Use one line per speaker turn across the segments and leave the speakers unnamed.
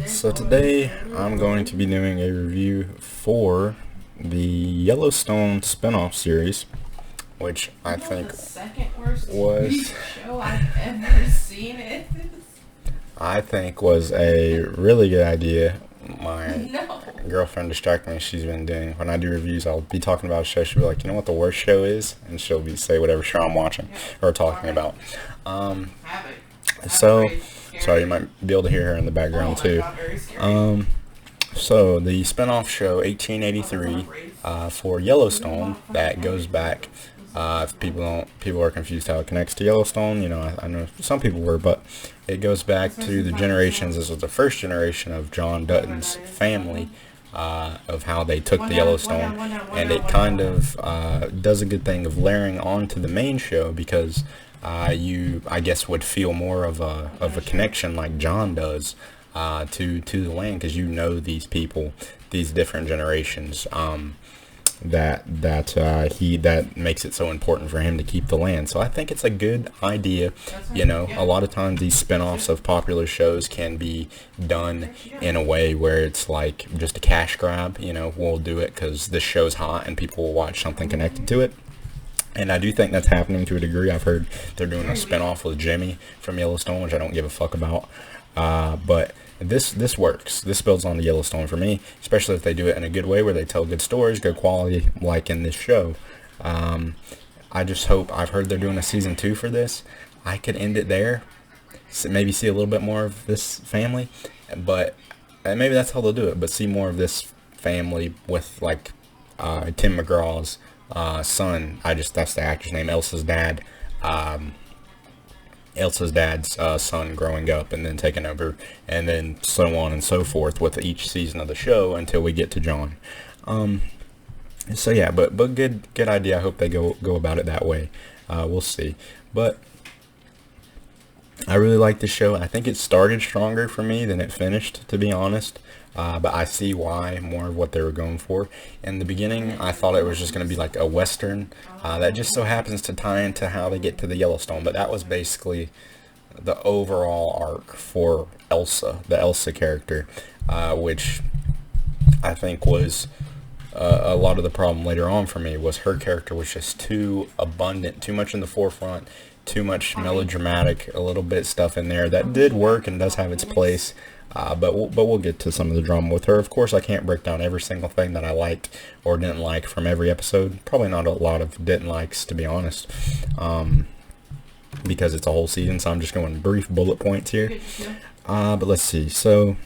So today I'm going to be doing a review for the Yellowstone spin-off series, which I think
The second worst
was
show I've ever seen is.
I think was a really good idea. My
No.
girlfriend distracted me. She's been doing when I do reviews. I'll be talking about a show. She'll be like, "You know what the worst show is?" And she'll be say whatever show I'm watching or talking about.
Have it.
So sorry, you might be able to hear her in the background too. So the spin-off show 1883 for Yellowstone that goes back. If people are confused how it connects to Yellowstone, I know some people were, but it goes back to the generations. This was the first generation of John Dutton's family, of how they took the Yellowstone, and it kind of does a good thing of layering on to the main show because you, I guess, would feel more of a connection like John does to the land because these people, these different generations. That makes it so important for him to keep the land. So I think it's a good idea. A lot of times these spin-offs of popular shows can be done in a way where it's like just a cash grab. We'll do it because this show's hot and people will watch something connected to it. And I do think that's happening to a degree. I've heard they're doing a spin-off with Jimmy from Yellowstone, which I don't give a fuck about. But this works. This builds on the Yellowstone for me, especially if they do it in a good way where they tell good stories, good quality, like in this show. I just hope, I've heard they're doing a season 2 for this. I could end it there, maybe see a little bit more of this family, but maybe that's how they'll do it, but see more of this family with like Tim McGraw's son. That's the actor's name, Elsa's dad's son growing up and then taking over, and then so on and so forth with each season of the show until we get to John. So yeah, but good idea. I hope they go about it that way. We'll see. But I really like the show. I think it started stronger for me than it finished, to be honest. But I see why, more of what they were going for. In the beginning, I thought it was just going to be like a Western that just so happens to tie into how they get to the Yellowstone. But that was basically the overall arc for Elsa, the Elsa character, which I think was a lot of the problem later on for me, was her character was just too abundant, too much in the forefront, too much melodramatic, a little bit stuff in there that did work and does have its place. But we'll get to some of the drama with her. Of course, I can't break down every single thing that I liked or didn't like from every episode. Probably not a lot of didn't likes, to be honest, because it's a whole season, so I'm just going brief bullet points here. But let's see. So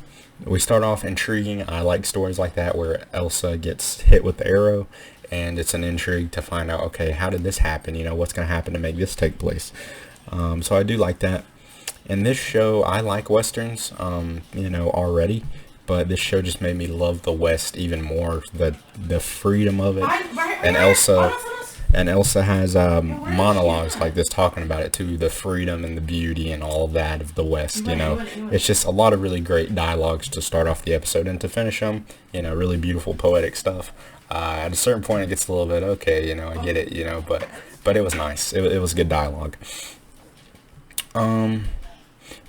we start off intriguing. I like stories like that where Elsa gets hit with the arrow, and it's an intrigue to find out, okay, how did this happen? What's going to happen to make this take place? So I do like that. In this show, I like Westerns, already, but this show just made me love the West even more, the freedom of it. And Elsa has monologues like this talking about it too, the freedom and the beauty and all of that of the West. It's just a lot of really great dialogues to start off the episode and to finish them. Really beautiful poetic stuff. At a certain point, it gets a little bit okay. I get it. But it was nice. It was good dialogue.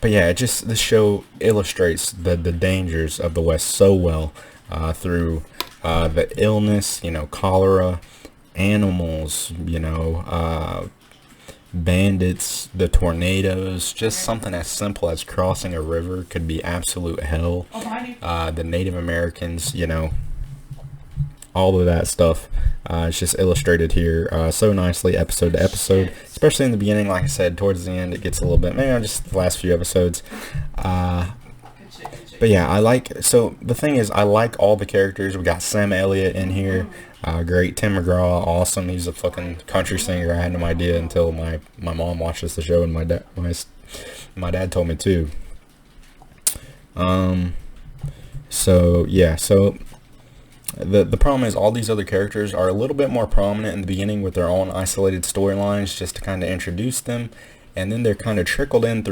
But yeah, this show illustrates the dangers of the West so well through the illness, cholera, animals, bandits, the tornadoes. Just something as simple as crossing a river could be absolute hell. The Native Americans, all of that stuff. It's just illustrated here so nicely, episode to episode, especially in the beginning. Like I said, towards the end it gets a little bit, maybe just the last few episodes. But yeah, so the thing is, I like all the characters. We got Sam Elliott in here, great. Tim McGraw, awesome. He's a fucking country singer. I had no idea until my mom watches the show, and my dad told me too. So yeah, so the problem is all these other characters are a little bit more prominent in the beginning with their own isolated storylines, just to kind of introduce them, and then they're kind of trickled in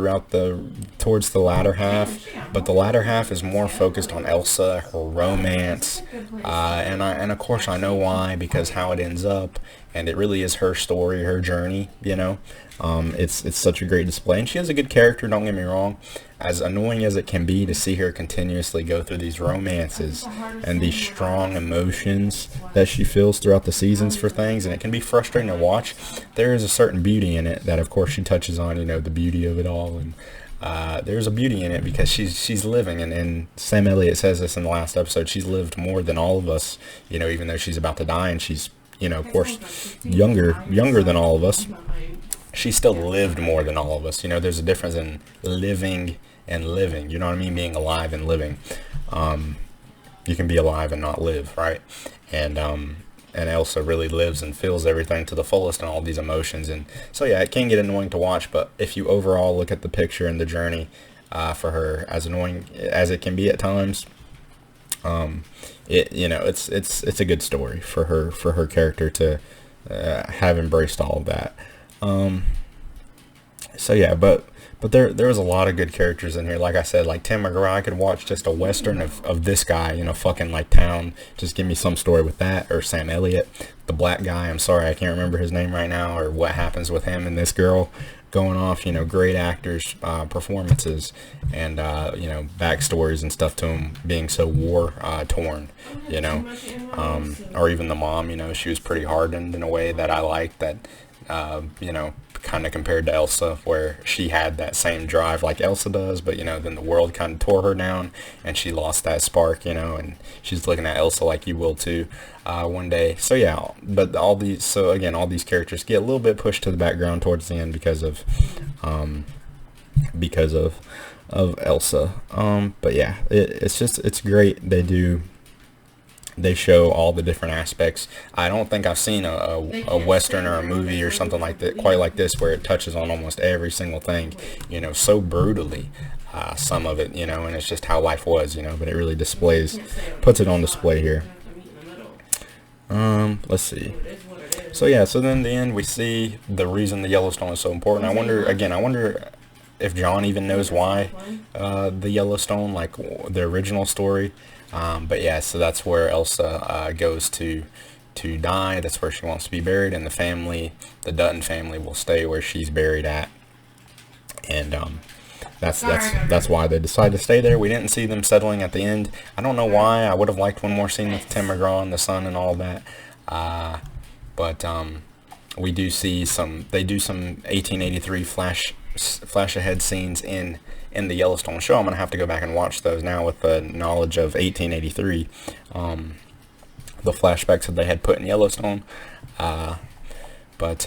towards the latter half. But the latter half is more focused on Elsa, her romance, and of course I know why, because how it ends up, and it really is her story, her journey. It's such a great display, and she has a good character. Don't get me wrong. as annoying as it can be to see her continuously go through these romances and these strong emotions that she feels throughout the seasons for things, and it can be frustrating to watch, there is a certain beauty in it that, of course, she touches on, the beauty of it all. And there's a beauty in it because she's living, and Sam Elliott says this in the last episode, she's lived more than all of us, even though she's about to die, and she's, of course, younger than all of us. She still lived more than all of us. There's a difference in living and living. You know what I mean? Being alive and living. You can be alive and not live, right? And Elsa really lives and feels everything to the fullest and all these emotions. And so yeah, it can get annoying to watch, but if you overall look at the picture and the journey for her, as annoying as it can be at times, it's a good story for her character to have embraced all of that. So yeah, but there was a lot of good characters in here. Like I said, like Tim McGraw, I could watch just a western of this guy, fucking like town. Just give me some story with that. Or Sam Elliott, the black guy. I'm sorry, I can't remember his name right now. Or what happens with him and this girl going off. Great actors, performances, and backstories and stuff to him being so war torn. Or even the mom. She was pretty hardened in a way that I liked. That kind of compared to Elsa, where she had that same drive like Elsa does, but then the world kind of tore her down and she lost that spark, and she's looking at Elsa like you will too one day. So yeah, but all these characters get a little bit pushed to the background towards the end because of Elsa. But yeah, it's great. They show all the different aspects. I don't think I've seen a western or a movie or something like that quite like this, where it touches on almost every single thing, so brutally, some of it, and it's just how life was, but it really puts it on display here. Let's see. So yeah, so then in the end we see the reason the Yellowstone is so important. I wonder if John even knows why the Yellowstone, like the original story. But yeah, so that's where Elsa goes to die. That's where she wants to be buried, and the Dutton family will stay where she's buried at. And that's why they decided to stay there. We didn't see them settling at the end. I don't know why. I would have liked one more scene with Tim McGraw and the son and all that. But we do see they do some 1883 flash ahead scenes in the Yellowstone show. I'm gonna have to go back and watch those now with the knowledge of 1883, the flashbacks that they had put in Yellowstone. But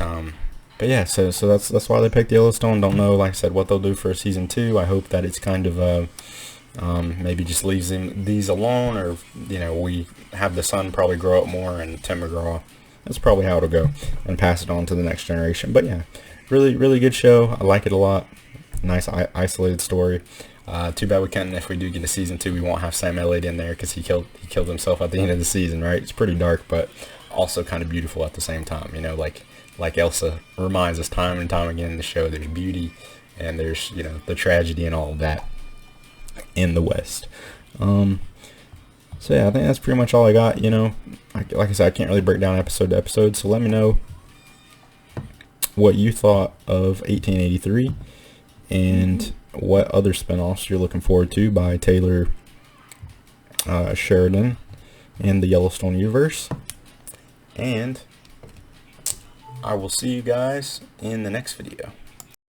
yeah, so that's why they picked Yellowstone. Don't know, like I said, what they'll do for season 2. I hope that it's kind of maybe just leaves these alone, or we have the son probably grow up more, and Tim McGraw, that's probably how it'll go, and pass it on to the next generation. But yeah, really good show. I like it a lot. Nice isolated story. Too bad we can't. If we do get a season 2, we won't have Sam Elliott in there because he killed himself at the end of the season. Right? It's pretty dark, but also kind of beautiful at the same time. Like Elsa reminds us time and time again in the show. There's beauty and there's the tragedy and all of that in the West. So yeah, I think that's pretty much all I got. Like I said, I can't really break down episode to episode. So let me know what you thought of 1883. And what other spinoffs you're looking forward to by Taylor Sheridan and the Yellowstone universe. And I will see you guys in the next video.